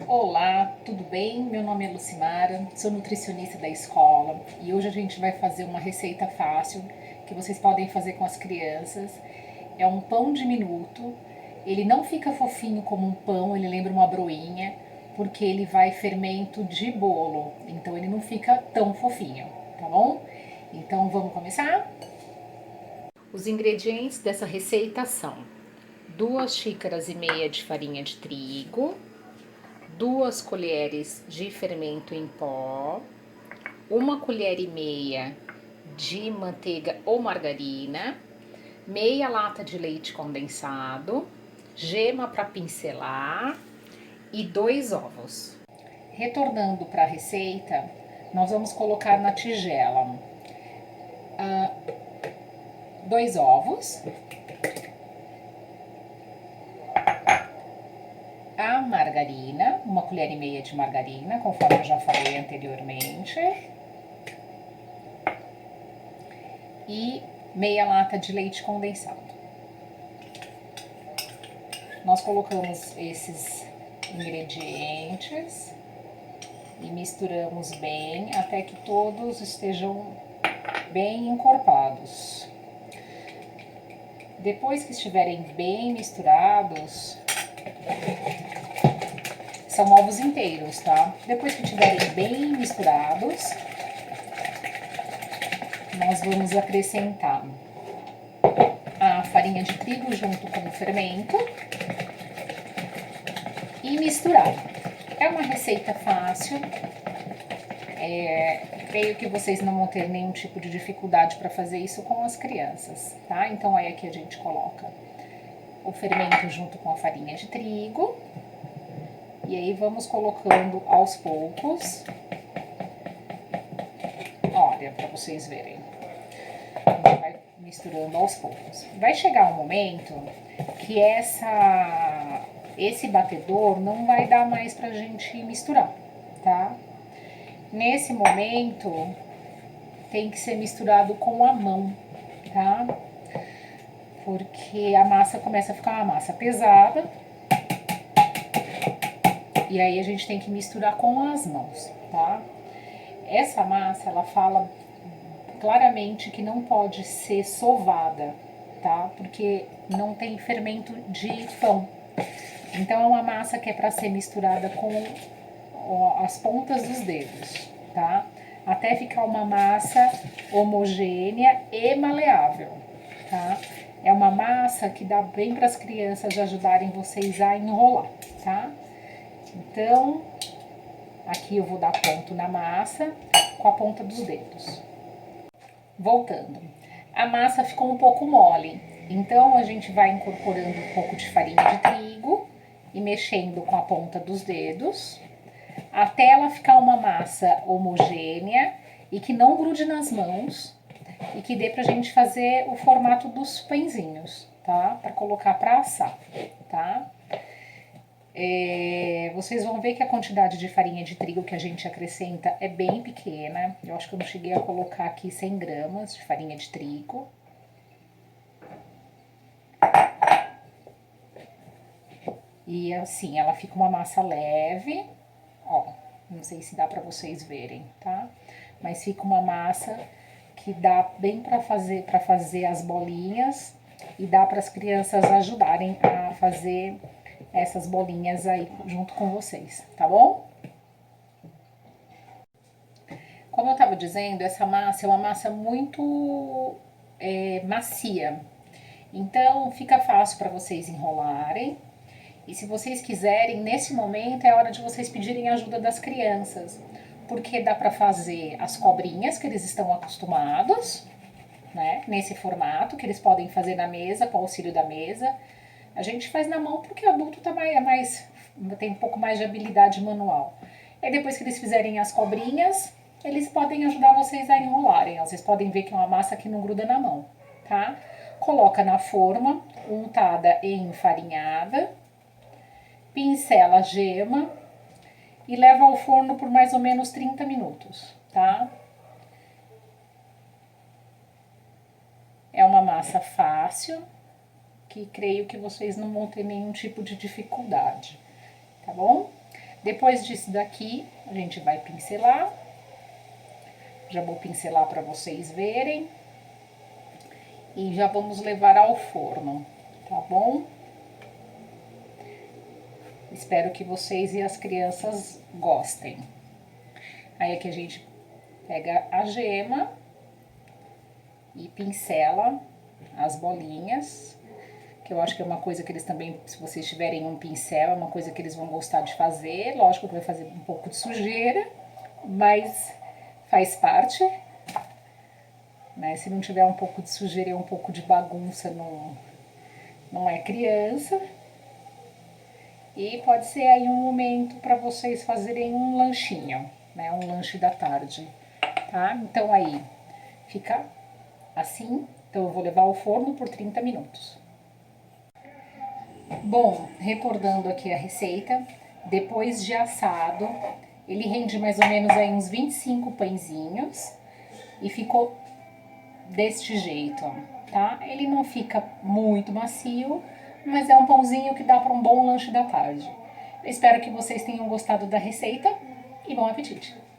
Olá, tudo bem? Meu nome é Lucimara, sou nutricionista da escola e hoje a gente vai fazer uma receita fácil que vocês podem fazer com as crianças. É um pão diminuto, ele não fica fofinho como um pão, ele lembra uma broinha, porque ele vai fermento de bolo, então ele não fica tão fofinho, tá bom? Então vamos começar? Os ingredientes dessa receita são 2,5 xícaras de farinha de trigo, 2 colheres de fermento em pó, 1,5 colher de manteiga ou margarina, meia lata de leite condensado, gema para pincelar e 2 ovos. Retornando para a receita, nós vamos colocar na tigela 2 ovos, a margarina, 1,5 colher de margarina, conforme eu já falei anteriormente, e meia lata de leite condensado. Nós colocamos esses ingredientes e misturamos bem até que todos estejam bem encorpados. Depois que estiverem bem misturados, são ovos inteiros, tá? Depois que estiverem bem misturados, nós vamos acrescentar a farinha de trigo junto com o fermento e misturar. É uma receita fácil, creio que vocês não vão ter nenhum tipo de dificuldade para fazer isso com as crianças, tá? Então aí aqui a gente coloca o fermento junto com a farinha de trigo e aí vamos colocando aos poucos. Olha, para vocês verem. Vai misturando aos poucos. Vai chegar um momento que esse batedor não vai dar mais pra gente misturar, tá? Nesse momento tem que ser misturado com a mão, tá? Porque a massa começa a ficar uma massa pesada e aí a gente tem que misturar com as mãos, tá? Essa massa, ela fala claramente que não pode ser sovada, tá? Porque não tem fermento de pão. Então é uma massa que é para ser misturada com as pontas dos dedos, tá? Até ficar uma massa homogênea e maleável, tá? É uma massa que dá bem para as crianças ajudarem vocês a enrolar, tá? Então, aqui eu vou dar ponto na massa com a ponta dos dedos. Voltando, a massa ficou um pouco mole, então a gente vai incorporando um pouco de farinha de trigo e mexendo com a ponta dos dedos até ela ficar uma massa homogênea e que não grude nas mãos e que dê pra gente fazer o formato dos pãezinhos, tá? Pra colocar pra assar, tá? Vocês vão ver que a quantidade de farinha de trigo que a gente acrescenta é bem pequena. Eu acho que eu não cheguei a colocar aqui 100 gramas de farinha de trigo. E assim, ela fica uma massa leve, ó, não sei se dá pra vocês verem, tá? Mas fica uma massa que dá bem para fazer as bolinhas e dá para as crianças ajudarem a fazer essas bolinhas aí junto com vocês, tá bom? Como eu estava dizendo, essa massa é uma massa muito macia, então fica fácil para vocês enrolarem. E se vocês quiserem, nesse momento é hora de vocês pedirem ajuda das crianças, porque dá para fazer as cobrinhas que eles estão acostumados, né? Nesse formato que eles podem fazer na mesa, com o auxílio da mesa. A gente faz na mão porque o adulto tá tem um pouco mais de habilidade manual. E depois que eles fizerem as cobrinhas, eles podem ajudar vocês a enrolarem. Vocês podem ver que é uma massa que não gruda na mão, tá? Coloca na forma, untada e enfarinhada, pincela a gema e leva ao forno por mais ou menos 30 minutos, tá? É uma massa fácil, que creio que vocês não vão ter nenhum tipo de dificuldade, tá bom? Depois disso daqui, a gente vai pincelar. Já vou pincelar para vocês verem. E já vamos levar ao forno, tá bom? Espero que vocês e as crianças gostem. Aí aqui a gente pega a gema e pincela as bolinhas, que eu acho que é uma coisa que eles também, se vocês tiverem um pincel, é uma coisa que eles vão gostar de fazer. Lógico que vai fazer um pouco de sujeira, mas faz parte, né? Se não tiver um pouco de sujeira e um pouco de bagunça, não é criança. E pode ser aí um momento para vocês fazerem um lanchinho, né? Um lanche da tarde, tá? Então aí fica assim. Então eu vou levar ao forno por 30 minutos. Bom, recordando aqui a receita, depois de assado, ele rende mais ou menos aí uns 25 pãezinhos e ficou deste jeito, ó, tá? Ele não fica muito macio, mas é um pãozinho que dá para um bom lanche da tarde. Eu espero que vocês tenham gostado da receita e bom apetite!